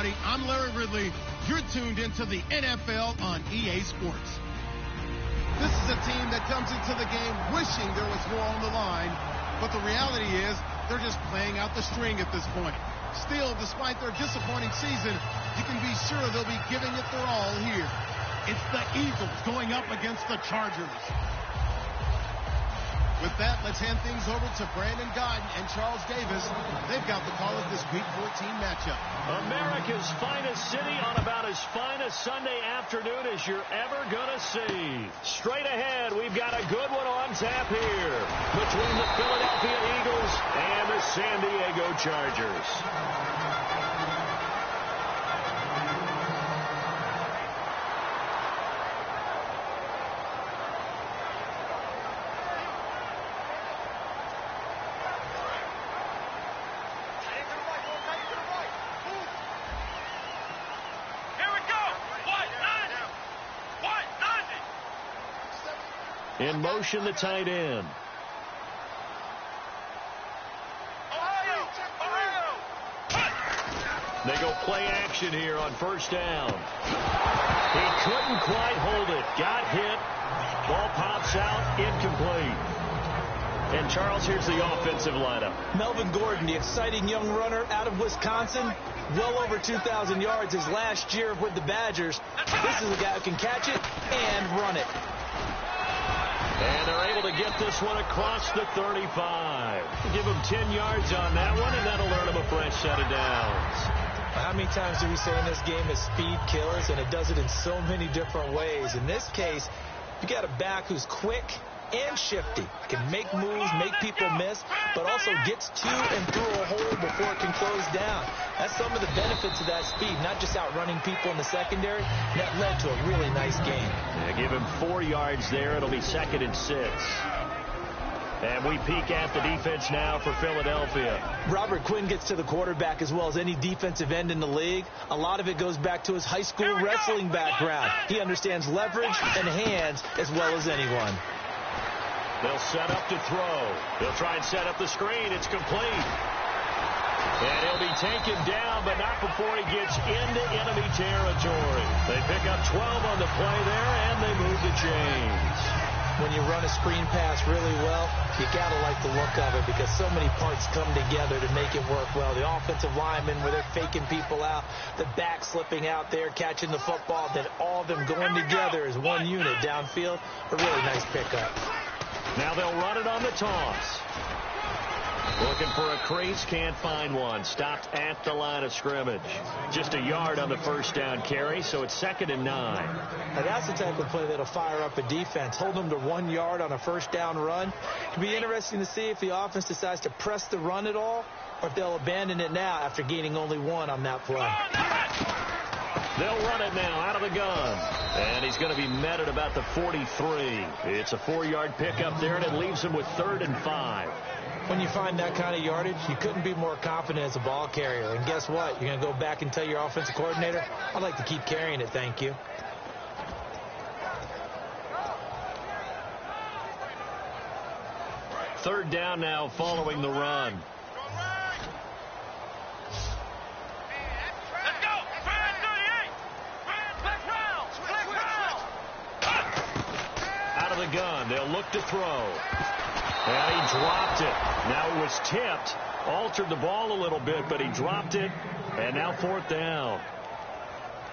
everybody. I'm Larry Ridley. You're tuned into the NFL on EA Sports. This is a team that comes into the game wishing there was more on the line, but the reality is they're just playing out the string at this point. Still, despite their disappointing season, you can be sure they'll be giving it their all here. It's the Eagles going up against the Chargers. With that, let's hand things over to Brandon Godden and Charles Davis. They've got the call of this Week 14 matchup. America's finest city on about as fine a Sunday afternoon as you're ever going to see. Straight ahead, we've got a good one on tap here between the Philadelphia Eagles and the San Diego Chargers. In motion, the tight end. They go play action here on first down. He couldn't quite hold it. Got hit. Ball pops out. Incomplete. And Charles, here's the offensive lineup. Melvin Gordon, the exciting young runner out of Wisconsin. Well over 2,000 yards his last year with the Badgers. This is a guy who can catch it and run it. And they're able to get this one across the 35. Give him 10 yards on that one, and that'll earn him a fresh set of downs. How many times do we say in this game that speed kills, and it does it in so many different ways? In this case, you got a back who's quick and shifty, can make moves, make people miss, but also gets to and through a hole before it can close down. That's some of the benefits of that speed, not just outrunning people in the secondary. That led to a really nice game. Yeah, give him 4 yards there. It'll be 2nd and 6. And we peek at the defense now for Philadelphia. Robert Quinn gets to the quarterback as well as any defensive end in the league. A lot of it goes back to his high school wrestling background. He understands leverage and hands as well as anyone. They'll set up to throw. They'll try and set up the screen. It's complete. And he'll be taken down, but not before he gets into enemy territory. They pick up 12 on the play there, and they move the chains. When you run a screen pass really well, you got to like the look of it because so many parts come together to make it work well. The offensive linemen, where they're faking people out, the back slipping out there, catching the football, then all of them going together as one unit downfield. A really nice pickup. Now they'll run it on the toss. Looking for a crease, can't find one. Stopped at the line of scrimmage. Just a yard on the first down carry, so it's 2nd and 9. Now that's the type of play that'll fire up a defense. Hold them to 1 yard on a first down run. It'll be interesting to see if the offense decides to press the run at all or if they'll abandon it now after gaining only 1 on that play. They'll run it now out of the gun. And he's going to be met at about the 43. It's a 4-yard pickup there, and it leaves him with 3rd and 5. When you find that kind of yardage, you couldn't be more confident as a ball carrier. And guess what? You're going to go back and tell your offensive coordinator, I'd like to keep carrying it, thank you. Third down now following the run. Out of the gun, they'll look to throw. And he dropped it. Now it was tipped, altered the ball a little bit, but he dropped it, and now 4th down.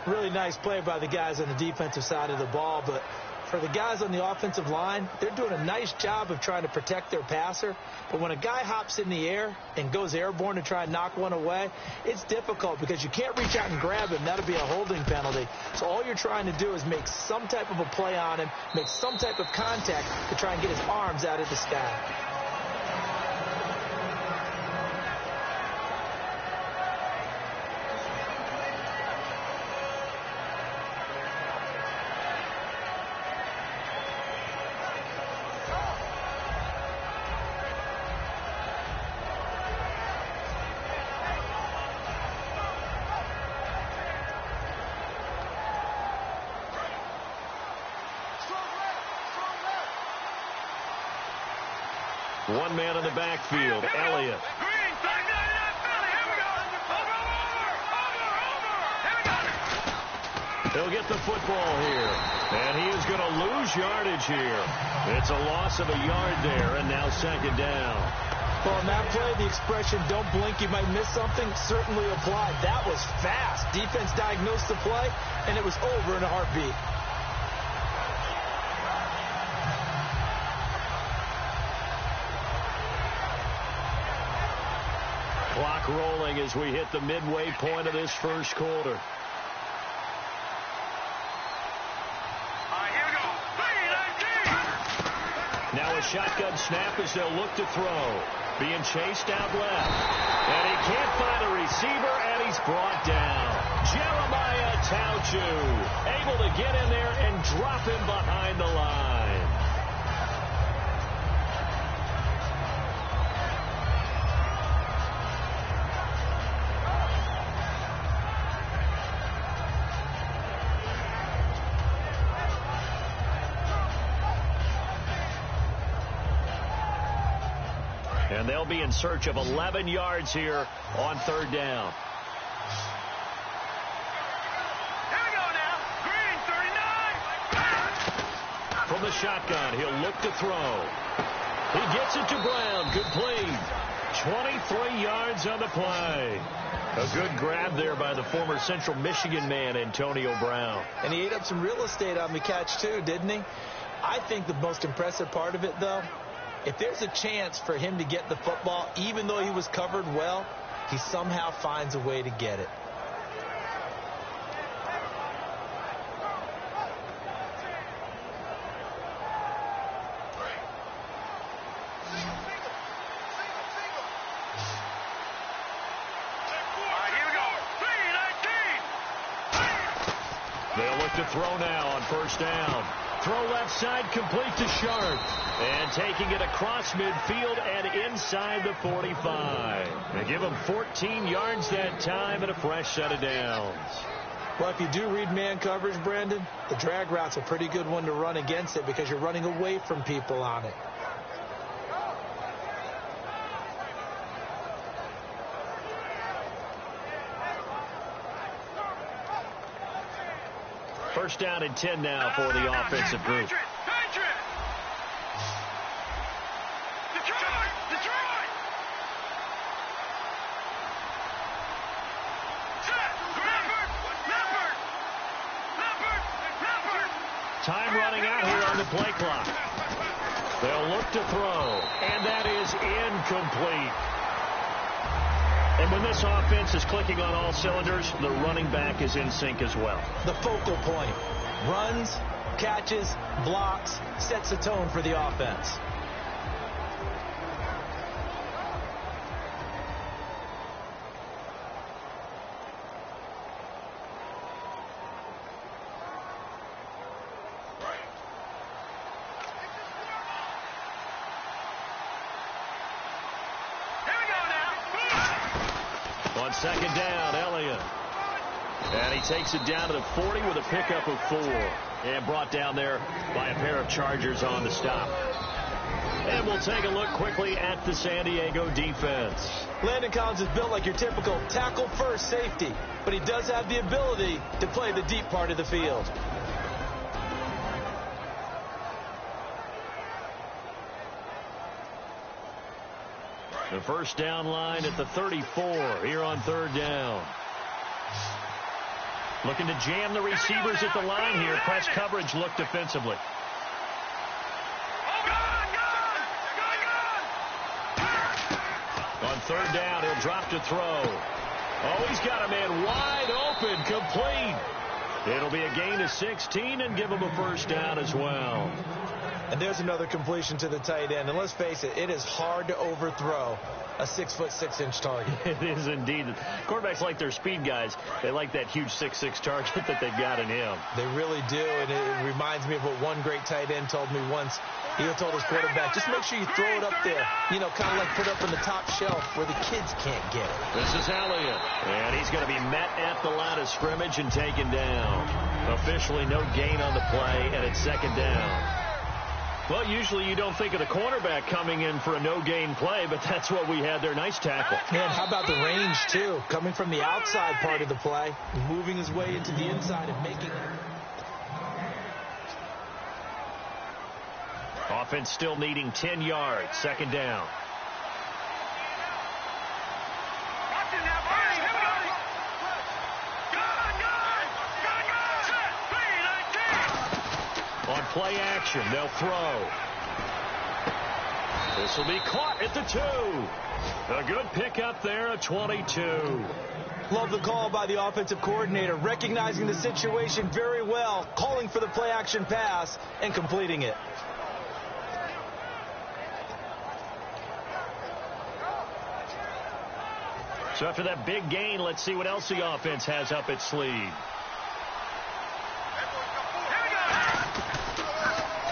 Really nice play by the guys on the defensive side of the ball, but for the guys on the offensive line, they're doing a nice job of trying to protect their passer. But when a guy hops in the air and goes airborne to try and knock one away, it's difficult because you can't reach out and grab him. That'll be a holding penalty. So all you're trying to do is make some type of a play on him, make some type of contact to try and get his arms out of the sky. One man in the backfield, Elliott. will get the football here. And he is going to lose yardage here. It's a loss of a yard there, and now second down. Well, on that play, the expression, don't blink, you might miss something, certainly applied. That was fast. Defense diagnosed the play, and it was over in a heartbeat. Clock rolling as we hit the midway point of this first quarter. Now a shotgun snap as they'll look to throw. Being chased out left. And he can't find a receiver, and he's brought down. Jeremiah Tauchu able to get in there and drop him behind the line. And they'll be in search of 11 yards here on third down. Here we go now. Green, 39. From the shotgun, he'll look to throw. He gets it to Brown. Complete. 23 yards on the play. A good grab there by the former Central Michigan man, Antonio Brown. And he ate up some real estate on the catch, too, didn't he? I think the most impressive part of it, though, if there's a chance for him to get the football, even though he was covered well, he somehow finds a way to get it. They'll look to throw now on first down. Throw left side, complete to Sharp. And taking it across midfield and inside the 45. They give him 14 yards that time and a fresh set of downs. Well, if you do read man coverage, Brandon, the drag route's a pretty good one to run against it because you're running away from people on it. First down and 10 now for the offensive group. Detroit! Time running out here on the play clock. They'll look to throw, and that is incomplete. And when this offense is clicking on all cylinders, the running back is in sync as well. The focal point. Runs, catches, blocks, sets the tone for the offense. On second down, Elliott. And he takes it down to the 40 with a pickup of 4. And brought down there by a pair of Chargers on the stop. And we'll take a look quickly at the San Diego defense. Landon Collins is built like your typical tackle-first safety, but he does have the ability to play the deep part of the field. The first down line at the 34 here on third down. Looking to jam the receivers at the line here. Press coverage look defensively. On third down, he'll drop to throw. Oh, he's got a man wide open, complete. It'll be a gain of 16 and give him a first down as well. And there's another completion to the tight end. And let's face it, it is hard to overthrow a 6'6" target. It is indeed. Quarterbacks like their speed guys. They like that huge 6'6" target that they've got in him. They really do, and it reminds me of what one great tight end told me once. He told his quarterback, just make sure you throw it up there, you know, kind of like put up on the top shelf where the kids can't get it. This is Elliott, and he's going to be met at the line of scrimmage and taken down. Officially no gain on the play, and it's second down. Well, usually you don't think of the cornerback coming in for a no-gain play, but that's what we had there. Nice tackle. Man, how about the range, too? Coming from the outside part of the play, moving his way into the inside and making it. Offense still needing 10 yards. Second down. On play action, they'll throw. This will be caught at the 2. A good pickup there at 22. Love the call by the offensive coordinator, recognizing the situation very well, calling for the play action pass and completing it. So after that big gain, let's see what else the offense has up its sleeve.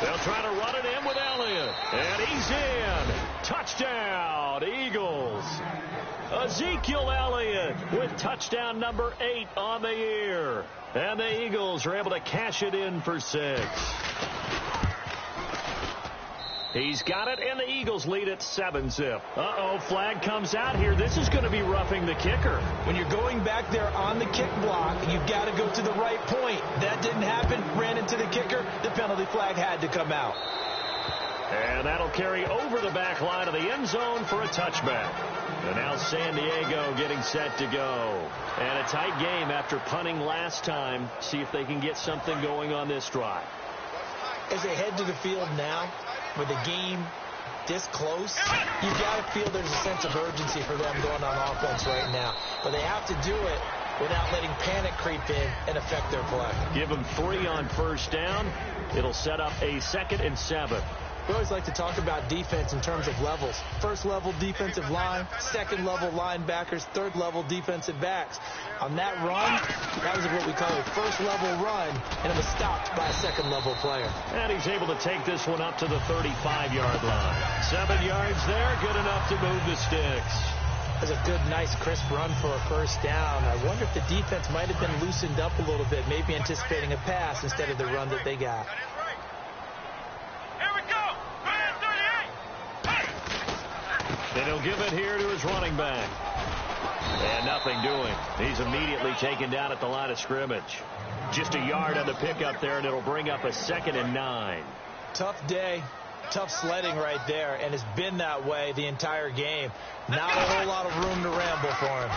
They'll try to run it in with Elliott. And he's in. Touchdown, Eagles. Ezekiel Elliott with touchdown number 8 on the year. And the Eagles are able to cash it in for 6. He's got it, and the Eagles lead at 7-zip. Uh-oh, flag comes out here. This is going to be roughing the kicker. When you're going back there on the kick block, you've got to go to the right point. That didn't happen. Ran into the kicker. The penalty flag had to come out. And that'll carry over the back line of the end zone for a touchback. And now San Diego getting set to go. And a tight game after punting last time. See if they can get something going on this drive. As they head to the field now, with the game this close, you've got to feel there's a sense of urgency for them going on offense right now. But they have to do it without letting panic creep in and affect their play. Give them 3 on first down. It'll set up a 2nd and 7. We always like to talk about defense in terms of levels. First level defensive line, second level linebackers, third level defensive backs. On that run, that was what we call a first level run, and it was stopped by a second level player. And he's able to take this one up to the 35-yard line. 7 yards there, good enough to move the sticks. That's a good, nice, crisp run for a first down. I wonder if the defense might have been loosened up a little bit, maybe anticipating a pass instead of the run that they got. And he'll give it here to his running back. And nothing doing. He's immediately taken down at the line of scrimmage. Just a yard on the pickup there, and it'll bring up a 2nd and 9. Tough day. Tough sledding right there, and it's been that way the entire game. Not a whole lot of room to ramble for him.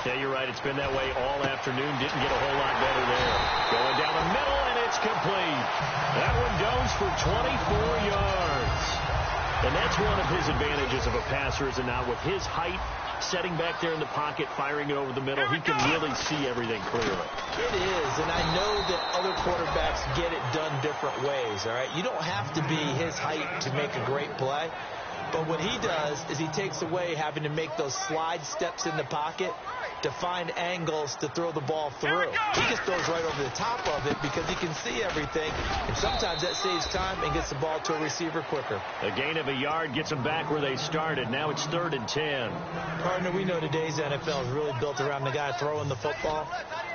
Yeah, you're right. It's been that way all afternoon. Didn't get a whole lot better there. Going down the middle, and it's complete. That one goes for 24 yards. And that's one of his advantages of a passer, is it not? With his height, setting back there in the pocket, firing it over the middle, he can really see everything clearly. It is, and I know that other quarterbacks get it done different ways, all right? You don't have to be his height to make a great play. But what he does is he takes away having to make those slide steps in the pocket to find angles to throw the ball through. He just throws right over the top of it because he can see everything, and sometimes that saves time and gets the ball to a receiver quicker. A gain of a yard gets them back where they started. Now it's 3rd and 10. Partner, we know today's NFL is really built around the guy throwing the football.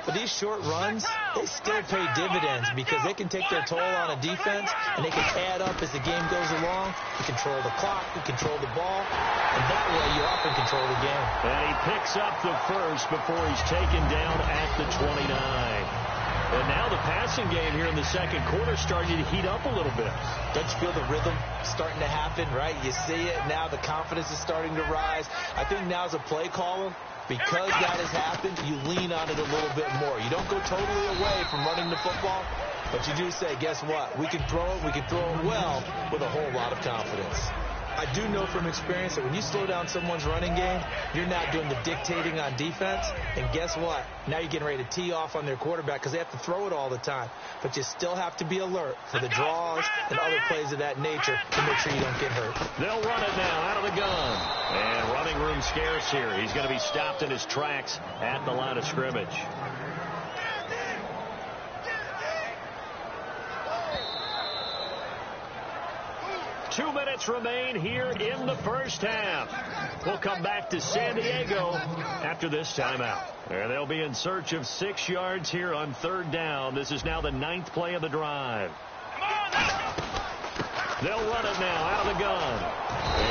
But these short runs, they still pay dividends because they can take their toll on a defense, and they can add up as the game goes along. You control the clock, you control the ball, and that way you often control the game. And he picks up the first before he's taken down at the 29. And now the passing game here in the second quarter starting to heat up a little bit. Don't you feel the rhythm starting to happen, right? You see it now, the confidence is starting to rise. I think now as a play caller, because that has happened, you lean on it a little bit more. You don't go totally away from running the football, but you do say, guess what? We can throw it well with a whole lot of confidence. I do know from experience that when you slow down someone's running game, you're not doing the dictating on defense. And guess what? Now you're getting ready to tee off on their quarterback because they have to throw it all the time. But you still have to be alert for the draws and other plays of that nature to make sure you don't get hurt. They'll run it now out of the gun. And running room scarce here. He's going to be stopped in his tracks at the line of scrimmage. Two minutes remain here in the first half. We'll come back to San Diego after this timeout. And they'll be in search of 6 yards here on 3rd down. This is now the 9th play of the drive. They'll run it now out of the gun.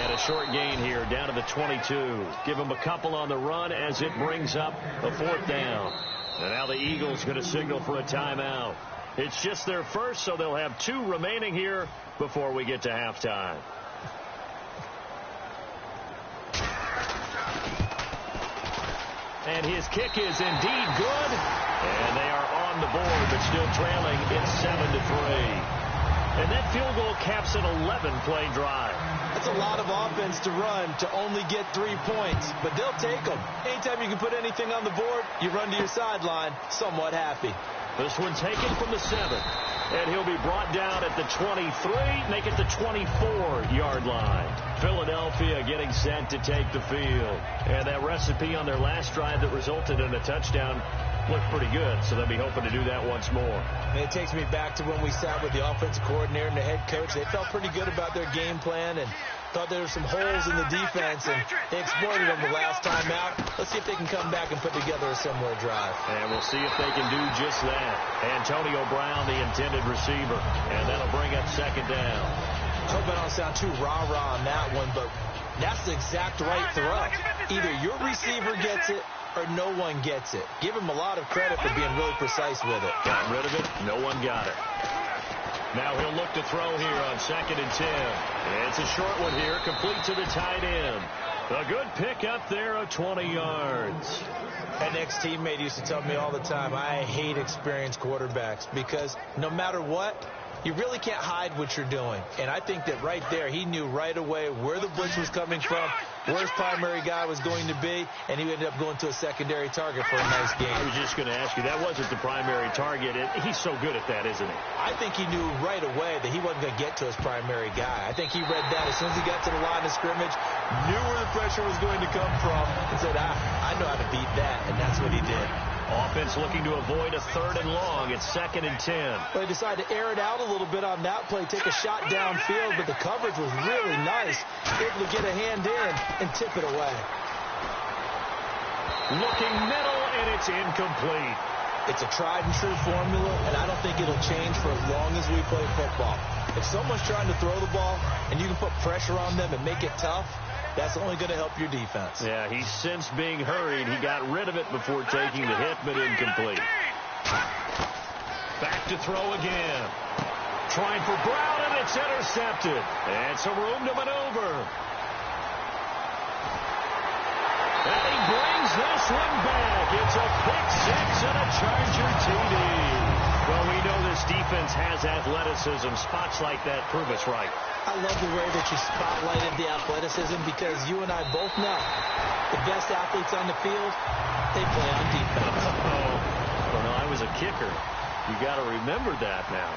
And a short gain here down to the 22. Give them a couple on the run as it brings up a 4th down. And now the Eagles going to signal for a timeout. It's just their first, so they'll have 2 remaining here before we get to halftime. And his kick is indeed good. And they are on the board, but still trailing. It's 7-3. And that field goal caps an 11-play drive. That's a lot of offense to run to only get 3 points, but they'll take them. Anytime you can put anything on the board, you run to your sideline somewhat happy. This one taken from the 7. And he'll be brought down at the 23, make it the 24-yard line. Philadelphia getting set to take the field. And that recipe on their last drive that resulted in a touchdown looked pretty good, so they'll be hoping to do that once more. And it takes me back to when we sat with the offensive coordinator and the head coach. They felt pretty good about their game plan and thought there were some holes in the defense, and they exploited them the last time out. Let's see if they can come back and put together a similar drive. And we'll see if they can do just that. Antonio Brown, the intended receiver, and that'll bring up 2nd down. I hope I don't sound too rah-rah on that one, but that's the exact right throw. Either your receiver gets it or no one gets it. Give him a lot of credit for being really precise with it. Got rid of it. No one got it. Now he'll look to throw here on 2nd and 10. It's a short one here, complete to the tight end. A good pick up there of 20 yards. An ex-teammate used to tell me all the time, I hate experienced quarterbacks because no matter what, you really can't hide what you're doing. And I think that right there, he knew right away where the blitz was coming from, where his primary guy was going to be, and he ended up going to a secondary target for a nice game. I was just going to ask you, that wasn't the primary target. He's so good at that, isn't he? I think he knew right away that he wasn't going to get to his primary guy. I think he read that as soon as he got to the line of scrimmage, knew where the pressure was going to come from, and said, I know how to beat that, and that's what he did. Offense looking to avoid a 3rd and long. It's 2nd and 10. Well, they decided to air it out a little bit on that play, take a shot downfield, but the coverage was really nice. Able to get a hand in and tip it away. Looking middle, and it's incomplete. It's a tried and true formula, and I don't think it'll change for as long as we play football. If someone's trying to throw the ball and you can put pressure on them and make it tough, that's only going to help your defense. Yeah, he's since being hurried. He got rid of it before taking the hit, but incomplete. Back to throw again. Trying for Brown, and it's intercepted. And some room to maneuver. And he brings this one back. It's a pick 6 and a Charger TD. Well, we know this defense has athleticism. Spots like that prove us right. I love the way that you spotlighted the athleticism because you and I both know the best athletes on the field, they play on defense. Well, no, I was a kicker. You got to remember that now.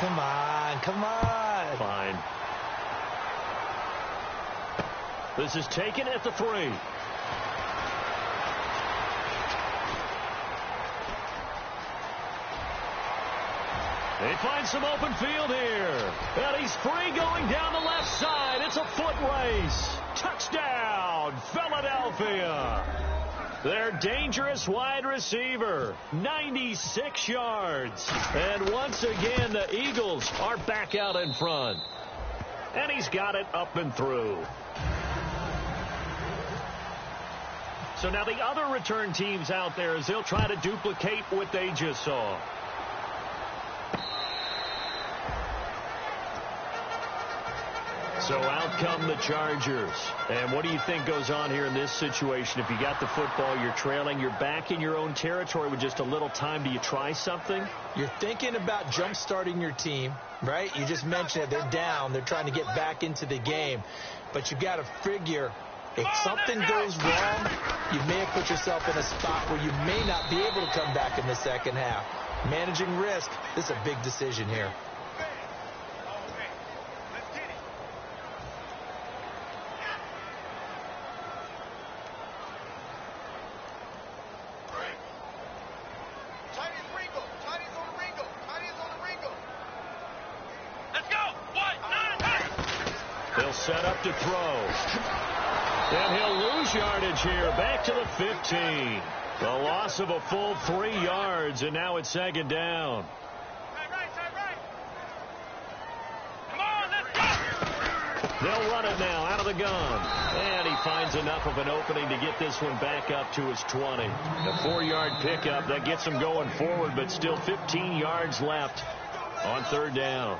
Come on, come on. Fine. This is taken at the 3. They find some open field here. And he's free going down the left side. It's a foot race. Touchdown, Philadelphia. Their dangerous wide receiver, 96 yards. And once again, the Eagles are back out in front. And he's got it up and through. So now the other return teams out there, as they'll try to duplicate what they just saw. So out come the Chargers. And what do you think goes on here in this situation? If you got the football, you're trailing, you're back in your own territory with just a little time. Do you try something? You're thinking about jump-starting your team, right? You just mentioned it. They're down. They're trying to get back into the game. But you got to figure if something goes wrong, you may have put yourself in a spot where you may not be able to come back in the second half. Managing risk, this is a big decision here. They'll set up to throw. And he'll lose yardage here. Back to the 15. The loss of a full 3 yards, and now it's 2nd down. Come on, let's go. They'll run it now out of the gun. And he finds enough of an opening to get this one back up to his 20. A 4-yard pickup that gets him going forward, but still 15 yards left on third down.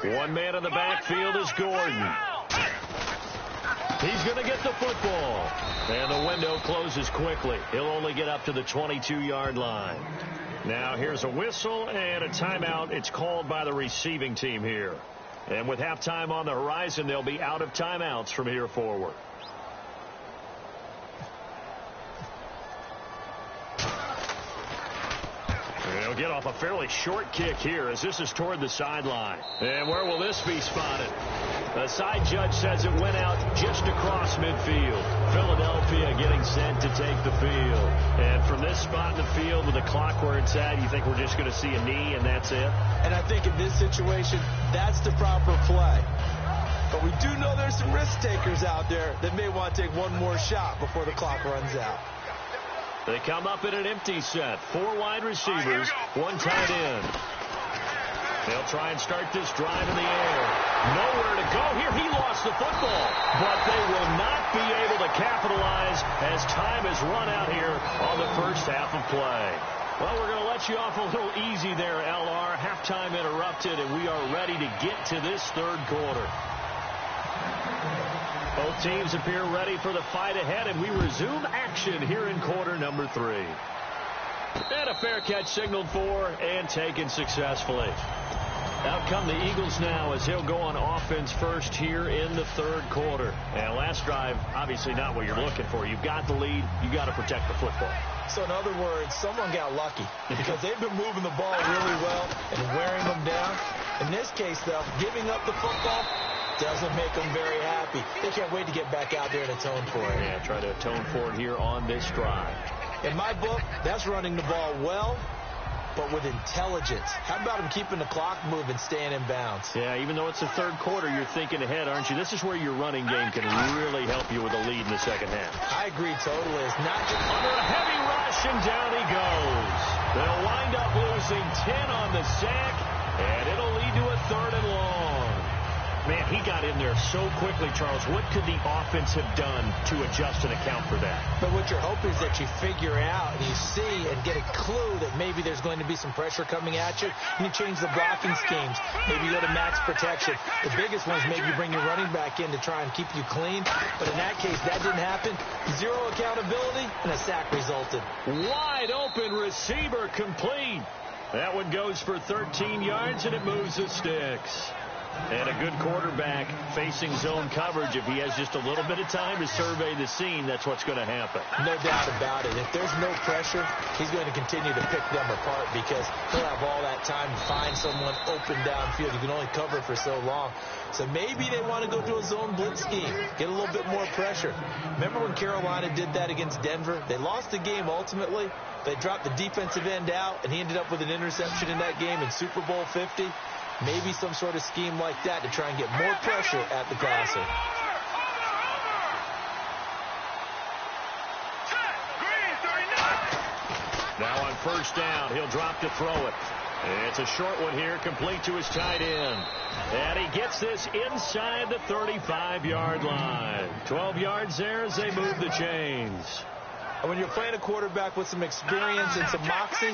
One man in the backfield is Gordon. He's going to get the football. And the window closes quickly. He'll only get up to the 22-yard line. Now here's a whistle and a timeout. It's called by the receiving team here. And with halftime on the horizon, they'll be out of timeouts from here forward. They'll get off a fairly short kick here as this is toward the sideline. And where will this be spotted? The side judge says it went out just across midfield. Philadelphia getting sent to take the field. And from this spot in the field with the clock where it's at, you think we're just going to see a knee and that's it? And I think in this situation, that's the proper play. But we do know there's some risk takers out there that may want to take one more shot before the clock runs out. They come up in an empty set. 4 wide receivers, 1 tight end. They'll try and start this drive in the air. Nowhere to go here. He lost the football. But they will not be able to capitalize as time has run out here on the first half of play. Well, we're going to let you off a little easy there, LR. Halftime interrupted, and we are ready to get to this third quarter. Both teams appear ready for the fight ahead, and we resume action here in quarter number 3. And a fair catch signaled for and taken successfully. Out come the Eagles now as he'll go on offense first here in the third quarter. And last drive, obviously not what you're looking for. You've got the lead. You've got to protect the football. So in other words, someone got lucky because they've been moving the ball really well and wearing them down. In this case, though, giving up the football doesn't make them very happy. They can't wait to get back out there and atone for it. Yeah, try to atone for it here on this drive. In my book, that's running the ball well, but with intelligence. How about him keeping the clock moving, staying in bounds? Yeah, even though it's the third quarter, you're thinking ahead, aren't you? This is where your running game can really help you with a lead in the second half. I agree totally. It's not just under a heavy rush, and down he goes. They'll wind up losing 10 on the sack, and it'll lead to a 3rd and long. Man, he got in there so quickly, Charles. What could the offense have done to adjust and account for that? But what you're hoping is that you figure out and you see and get a clue that maybe there's going to be some pressure coming at you, and you change the blocking schemes. Maybe you go to max protection. The biggest one is maybe you bring your running back in to try and keep you clean. But in that case, that didn't happen. 0 accountability, and a sack resulted. Wide open receiver complete. That one goes for 13 yards, and it moves the sticks. And a good quarterback facing zone coverage. If he has just a little bit of time to survey the scene, that's what's going to happen. No doubt about it. If there's no pressure, he's going to continue to pick them apart because he'll have all that time to find someone open downfield. You can only cover for so long. So maybe they want to go to a zone blitz scheme, get a little bit more pressure. Remember when Carolina did that against Denver? They lost the game ultimately. They dropped the defensive end out, and he ended up with an interception in that game in Super Bowl 50. Maybe some sort of scheme like that to try and get more pressure at the passer. Now on first down, he'll drop to throw it. It's a short one here, complete to his tight end. And he gets this inside the 35-yard line. 12 yards there as they move the chains. And when you're playing a quarterback with some experience and some moxie,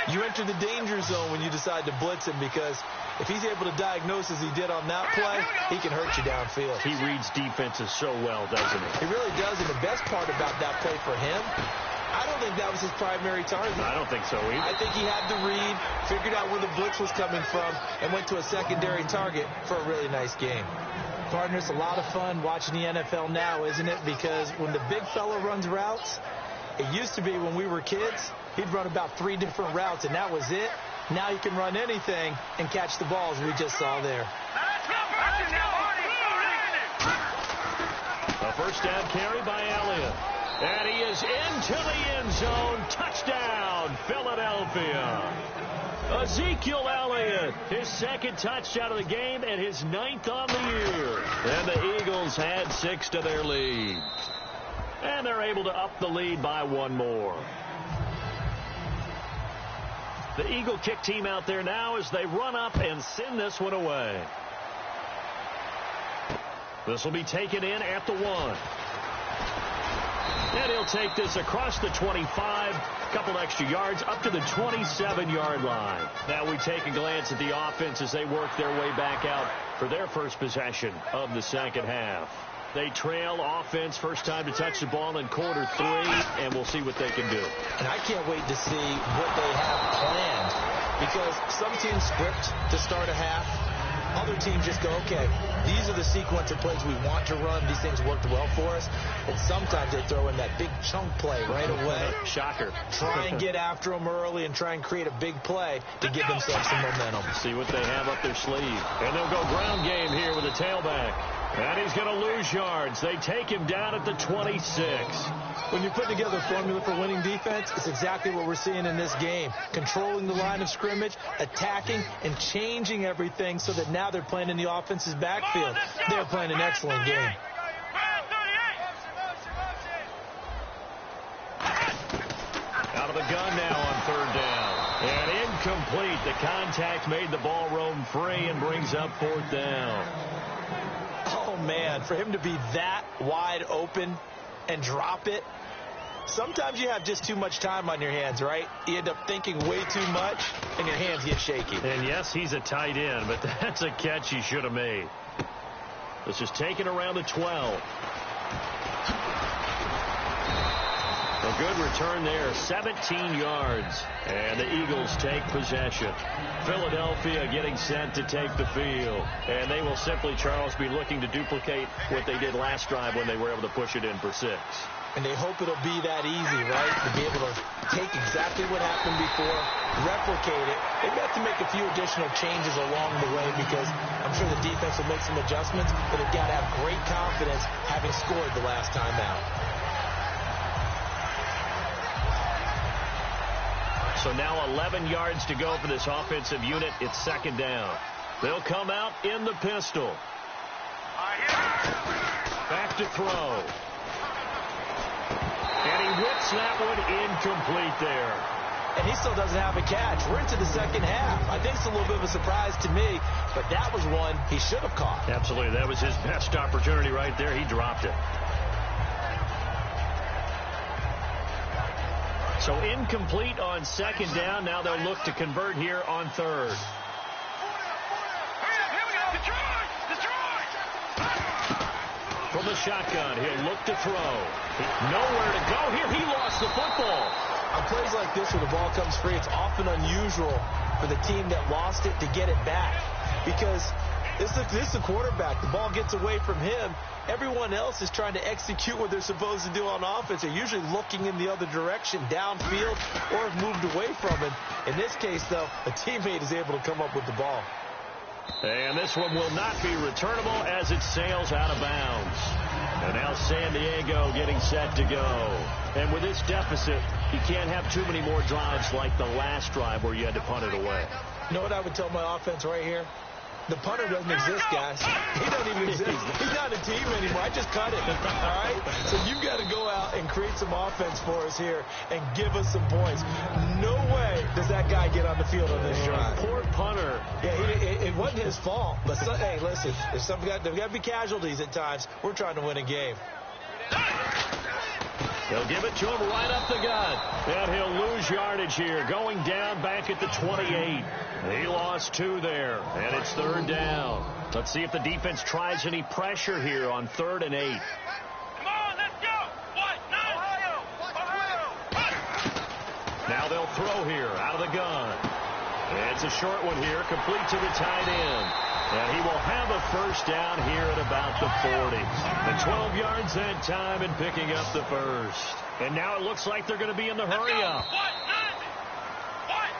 you enter the danger zone when you decide to blitz him because if he's able to diagnose as he did on that play, he can hurt you downfield. He reads defenses so well, doesn't he? He really does, and the best part about that play for him, I don't think that was his primary target. I don't think so either. I think he had the read, figured out where the blitz was coming from, and went to a secondary target for a really nice game. Partners, a lot of fun watching the NFL now, isn't it? Because when the big fella runs routes, it used to be when we were kids, he'd run about 3 different routes, and that was it. Now he can run anything and catch the balls we just saw there. A first down carry by Elliott. And he is into the end zone. Touchdown, Philadelphia. Ezekiel Elliott, his 2nd touchdown of the game and his 9th on the year. And the Eagles add 6 to their lead. And they're able to up the lead by 1 more. The Eagle kick team out there now as they run up and send this one away. This will be taken in at the 1. And he'll take this across the 25, a couple extra yards, up to the 27-yard line. Now we take a glance at the offense as they work their way back out for their first possession of the second half. They trail offense, first time to touch the ball in quarter 3, and we'll see what they can do. And I can't wait to see what they have planned, because some teams script to start a half. Other teams just go, okay, these are the sequence of plays we want to run. These things worked well for us. And sometimes they throw in that big chunk play right away. Shocker. Try and get after them early and try and create a big play to give themselves some momentum. See what they have up their sleeve. And they'll go ground game here with a tailback. And he's going to lose yards. They take him down at the 26. When you put together a formula for winning defense, it's exactly what we're seeing in this game. Controlling the line of scrimmage, attacking, and changing everything so that now they're playing in the offense's backfield. They're playing an excellent game. Out of the gun now on third down. And incomplete. The contact made the ball roam free and brings up fourth down. Oh, man, for him to be that wide open and drop it. Sometimes you have just too much time on your hands, right? You end up thinking way too much, and your hands get shaky. And, yes, he's a tight end, but that's a catch he should have made. This is taken around the 12. A good return there, 17 yards. And the Eagles take possession. Philadelphia getting set to take the field. And they will simply, Charles, be looking to duplicate what they did last drive when they were able to push it in for 6. And they hope it'll be that easy, right? To be able to take exactly what happened before, replicate it. They've got to make a few additional changes along the way because I'm sure the defense will make some adjustments, but they've got to have great confidence having scored the last time out. So now 11 yards to go for this offensive unit. It's second down. They'll come out in the pistol. Back to throw. And he whips that one incomplete there. And he still doesn't have a catch. We're into the second half. I think it's a little bit of a surprise to me, but that was one he should have caught. Absolutely. That was his best opportunity right there. He dropped it. So incomplete on second down. Now they'll look to convert here on third. From the shotgun, he'll look to throw. Nowhere to go here. He lost the football. On plays like this where the ball comes free, it's often unusual for the team that lost it to get it back. Because this is the quarterback. The ball gets away from him. Everyone else is trying to execute what they're supposed to do on offense. They're usually looking in the other direction, downfield, or have moved away from it. In this case, though, a teammate is able to come up with the ball. And this one will not be returnable as it sails out of bounds. And now San Diego getting set to go. And with this deficit, you can't have too many more drives like the last drive where you had to punt it away. You know what I would tell my offense right here? The punter doesn't exist, guys. He doesn't even exist. He's not a team anymore. I just cut it. All right? So you've got to go out and create some offense for us here and give us some points. No way does that guy get on the field on this drive. Poor punter. Yeah, it wasn't his fault. But, hey, listen, if there've got to be casualties at times. We're trying to win a game. He'll give it to him right up the gut. And he'll lose yardage here. Going down back at the 28. He lost 2 there. And it's third down. Let's see if the defense tries any pressure here on 3rd and 8. Come on, let's go. What? Ohio. Now they'll throw here out of the gun. And it's a short one here, complete to the tight end. And he will have a first down here at about the 40. The 12 yards that time and picking up the first. And now it looks like they're going to be in the hurry up.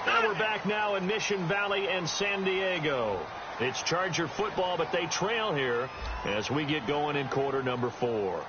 And we're back now in Mission Valley and San Diego. It's Charger football, but they trail here as we get going in quarter number 4.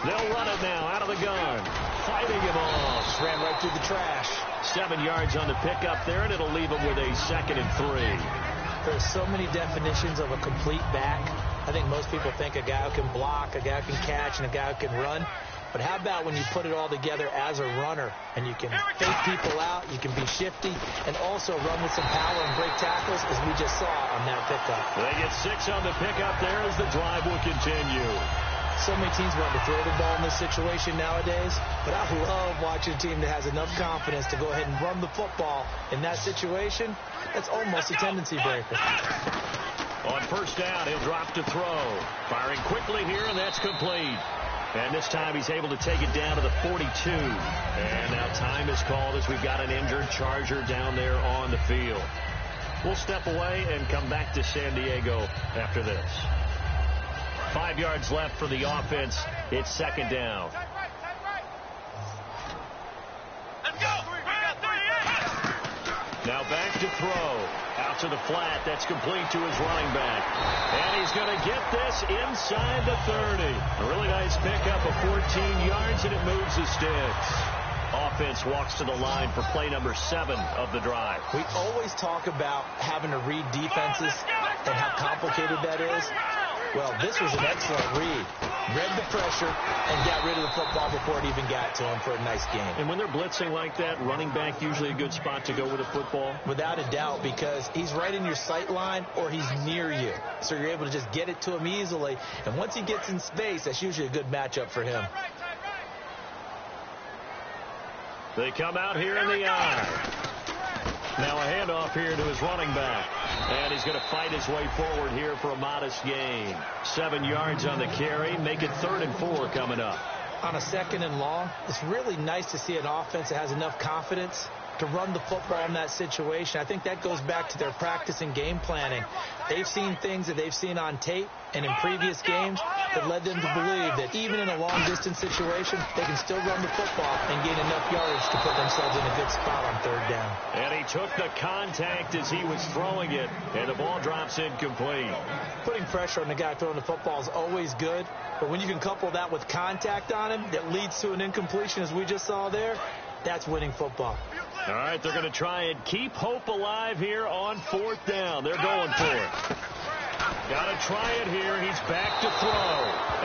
They'll run it now out of the gun. Fighting him off. Just ran right through the trash. 7 yards on the pickup there, and it'll leave him with a 2nd and 3. There's so many definitions of a complete back. I think most people think a guy who can block, a guy who can catch, and a guy who can run. But how about when you put it all together as a runner and you can fake people out, you can be shifty, and also run with some power and break tackles, as we just saw on that pickup. They get 6 on the pickup there as the drive will continue. So many teams want to throw the ball in this situation nowadays, but I love watching a team that has enough confidence to go ahead and run the football in that situation. That's almost a tendency breaker. On first down, he'll drop to throw. Firing quickly here, and that's complete. And this time he's able to take it down to the 42. And now time is called as we've got an injured Charger down there on the field. We'll step away and come back to San Diego after this. 5 yards left for the offense. It's second down. Let's go. Now back to throw. Out to the flat. That's complete to his running back. And he's going to get this inside the 30. A really nice pickup of 14 yards, and it moves the sticks. Offense walks to the line for play number 7 of the drive. We always talk about having to read defenses and how complicated that is. Well, this was an excellent read. Read the pressure and got rid of the football before it even got to him for a nice game. And when they're blitzing like that, running back usually a good spot to go with a football? Without a doubt, because he's right in your sight line or he's near you. So you're able to just get it to him easily. And once he gets in space, that's usually a good matchup for him. They come out here in the eye. Now a handoff here to his running back. And he's going to fight his way forward here for a modest gain. 7 yards on the carry. Make it 3rd and 4 coming up. On a 2nd and long, it's really nice to see an offense that has enough confidence to run the football in that situation. I think that goes back to their practice and game planning. They've seen things that they've seen on tape and in previous games that led them to believe that even in a long-distance situation, they can still run the football and gain enough yardage to put themselves in a good spot on 3rd down. And he took the contact as he was throwing it, and the ball drops incomplete. Putting pressure on the guy throwing the football is always good, but when you can couple that with contact on him that leads to an incompletion, as we just saw there, that's winning football. All right, they're going to try and keep hope alive here on 4th down. They're going for it. Got to try it here. He's back to throw.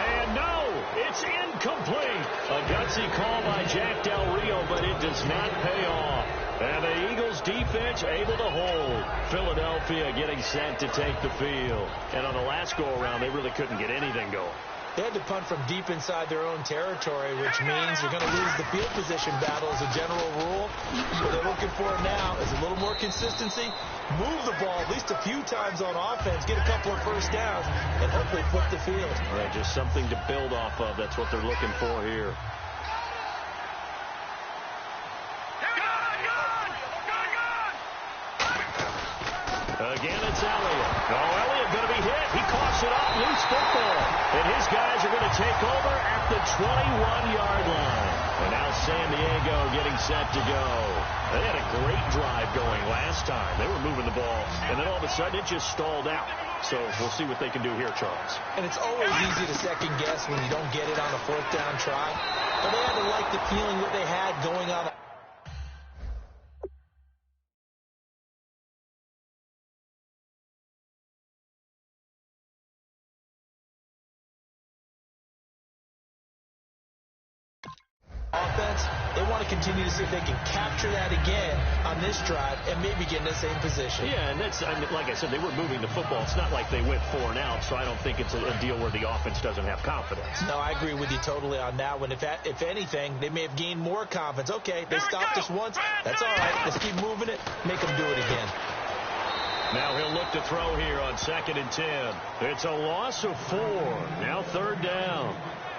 And no, it's incomplete. A gutsy call by Jack Del Rio, but it does not pay off. And the Eagles defense able to hold. Philadelphia getting set to take the field. And on the last go-around, they really couldn't get anything going. They had to punt from deep inside their own territory, which means you're going to lose the field position battle as a general rule. What they're looking for now is a little more consistency, move the ball at least a few times on offense, get a couple of first downs, and hopefully flip the field. Right, just something to build off of. That's what they're looking for here. Again, it's Elliott. No, Elliott going to be hit. He coughs it up. Loose football. And his guys are going to take over at the 21-yard line. And now San Diego getting set to go. They had a great drive going last time. They were moving the ball. And then all of a sudden, it just stalled out. So we'll see what they can do here, Charles. And it's always easy to second guess when you don't get it on a 4th down try. But they had to like the feeling that they had going on. Offense, they want to continue to see if they can capture that again on this drive and maybe get in the same position. Yeah, and that's, I mean, like I said, they were moving the football. It's not like they went 4 and out, so I don't think it's a deal where the offense doesn't have confidence. No, I agree with you totally on that one. If anything, they may have gained more confidence. Okay, they stopped us once. That's all right. Let's keep moving it. Make them do it again. Now he'll look to throw here on 2nd and 10. It's a loss of 4. Now 3rd down.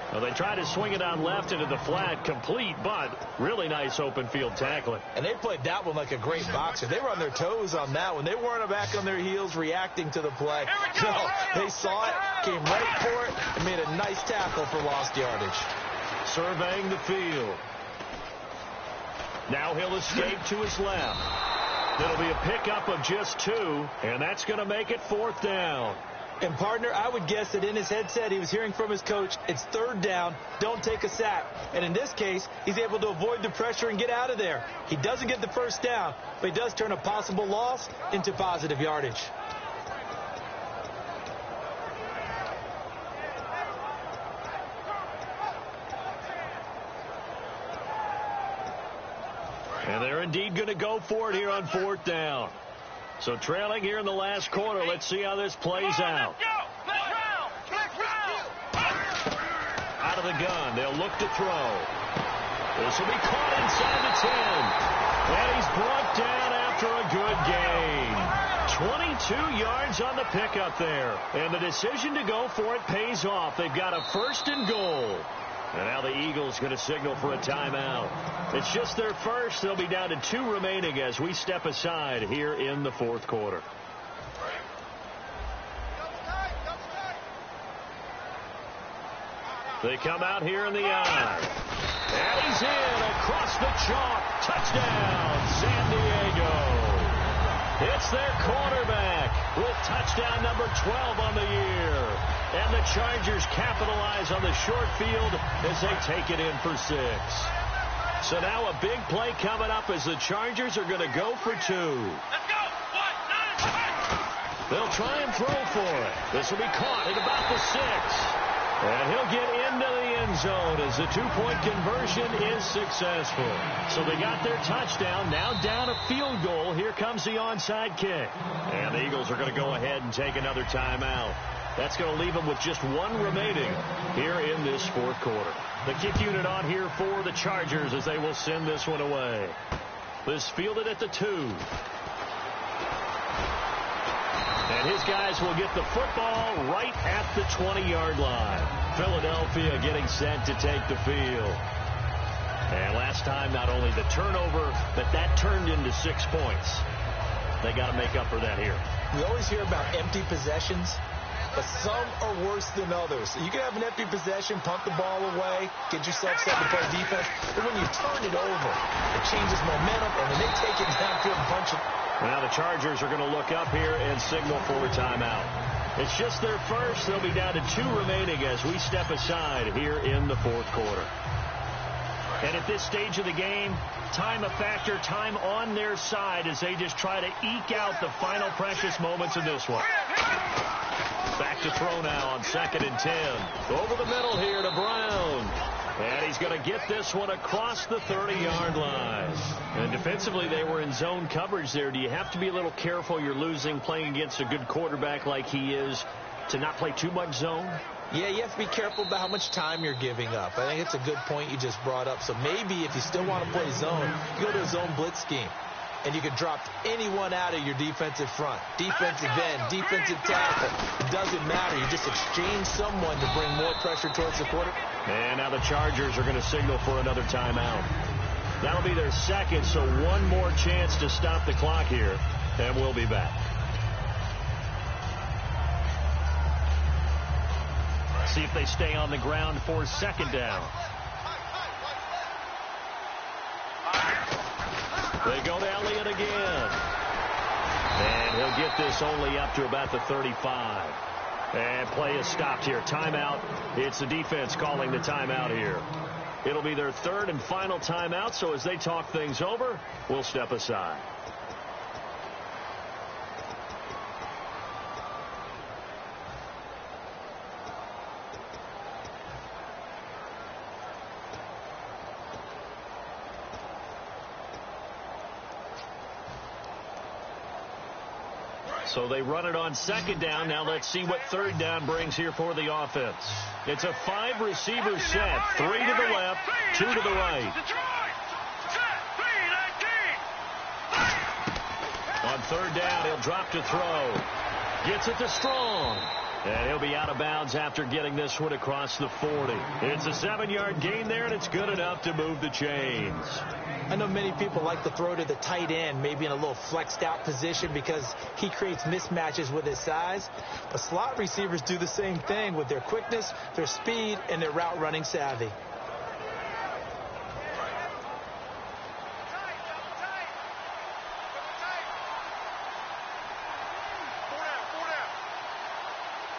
Well, they tried to swing it on left into the flat, complete, but really nice open field tackling. And they played that one like a great boxer. They were on their toes on that one. They weren't back on their heels reacting to the play. No, they saw it, came right for it, and made a nice tackle for lost yardage. Surveying the field. Now he'll escape to his left. It'll be a pickup of just 2, and that's going to make it 4th down. And, partner, I would guess that in his headset he was hearing from his coach, it's 3rd down, don't take a sack. And in this case, he's able to avoid the pressure and get out of there. He doesn't get the first down, but he does turn a possible loss into positive yardage. And they're indeed going to go for it here on 4th down. So trailing here in the last quarter. Let's see how this plays out. Out of the gun. They'll look to throw. This will be caught inside the 10. And he's brought down after a good gain. 22 yards on the pickup there. And the decision to go for it pays off. They've got a 1st and goal. And now the Eagles going to signal for a timeout. It's just their first. They'll be down to 2 remaining as we step aside here in the 4th quarter. They come out here in the eye. And he's in across the chalk. Touchdown, San Diego. It's their quarterback with touchdown number 12 on the year. And the Chargers capitalize on the short field as they take it in for 6. So now a big play coming up as the Chargers are going to go for 2. Let's go. 1, 9, They'll try and throw for it. This will be caught at about the 6. And he'll get into the end zone as the 2-point conversion is successful. So they got their touchdown. Now down a field goal. Here comes the onside kick. And the Eagles are going to go ahead and take another timeout. That's going to leave them with just 1 remaining here in this 4th quarter. The kick unit on here for the Chargers as they will send this one away. This fielded at the 2. And his guys will get the football right at the 20-yard line. Philadelphia getting set to take the field. And last time, not only the turnover, but that turned into 6 points. They got to make up for that here. We always hear about empty possessions, but some are worse than others. You can have an empty possession, punt the ball away, get yourself set to play defense. But when you turn it over, it changes momentum, and then they take it downfield and punch it. Now the Chargers are going to look up here and signal for a timeout. It's just their first. They'll be down to 2 remaining as we step aside here in the 4th quarter. And at this stage of the game, time a factor, time on their side as they just try to eke out the final precious moments of this one. Back to throw now on 2nd and 10. Over the middle here to Brown. And he's going to get this one across the 30-yard line. And defensively, they were in zone coverage there. Do you have to be a little careful? You're losing playing against a good quarterback like he is to not play too much zone? Yeah, you have to be careful about how much time you're giving up. I think it's a good point you just brought up. So maybe if you still want to play zone, you go to a zone blitz scheme. And you can drop anyone out of your defensive front. Defensive end, defensive tackle. It doesn't matter. You just exchange someone to bring more pressure towards the quarter. And now the Chargers are going to signal for another timeout. That'll be their 2nd, so 1 more chance to stop the clock here. And we'll be back. See if they stay on the ground for 2nd down. They go to Elliott again. And he'll get this only up to about the 35. And play is stopped here. Timeout. It's the defense calling the timeout here. It'll be their 3rd and final timeout, so as they talk things over, we'll step aside. So they run it on 2nd down. Now let's see what 3rd down brings here for the offense. It's a 5-receiver set. 3 to the left, 2 to the right. On 3rd down, he'll drop to throw. Gets it to Strong. And he'll be out of bounds after getting this one across the 40. It's a 7-yard gain there, and it's good enough to move the chains. I know many people like to throw to the tight end, maybe in a little flexed out position because he creates mismatches with his size. But slot receivers do the same thing with their quickness, their speed, and their route running savvy.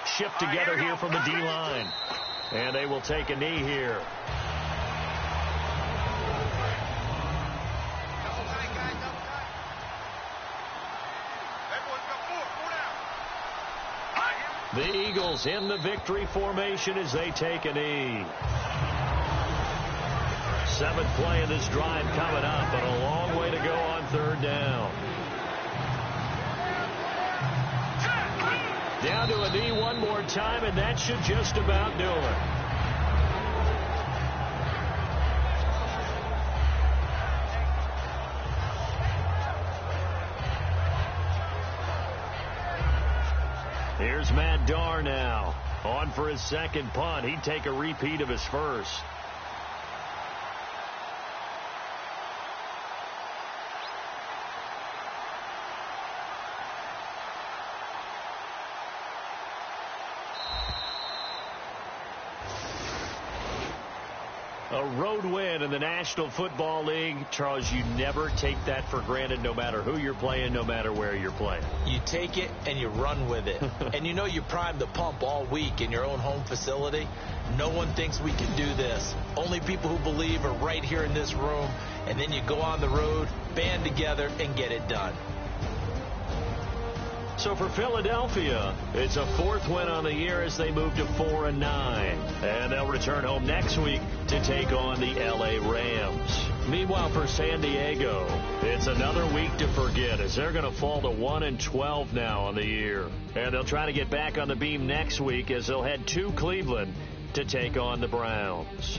Shift together here from the D-line. And they will take a knee here. The Eagles in the victory formation as they take a knee. Seventh play of this drive coming up, but a long way to go on third down. Down to a knee one more time, and that should just about do it. Here's Matt Darr now. On for his second punt. He'd take a repeat of his first. A road win in the National Football League. Charles, you never take that for granted, no matter who you're playing, no matter where you're playing. You take it and you run with it. And you know you primed the pump all week in your own home facility. No one thinks we can do this. Only people who believe are right here in this room. And then you go on the road, band together, and get it done. So for Philadelphia, it's a fourth win on the year as they move to 4-9. And they'll return home next week to take on the L.A. Rams. Meanwhile, for San Diego, it's another week to forget as they're going to fall to 1-12 now on the year. And they'll try to get back on the beam next week as they'll head to Cleveland to take on the Browns.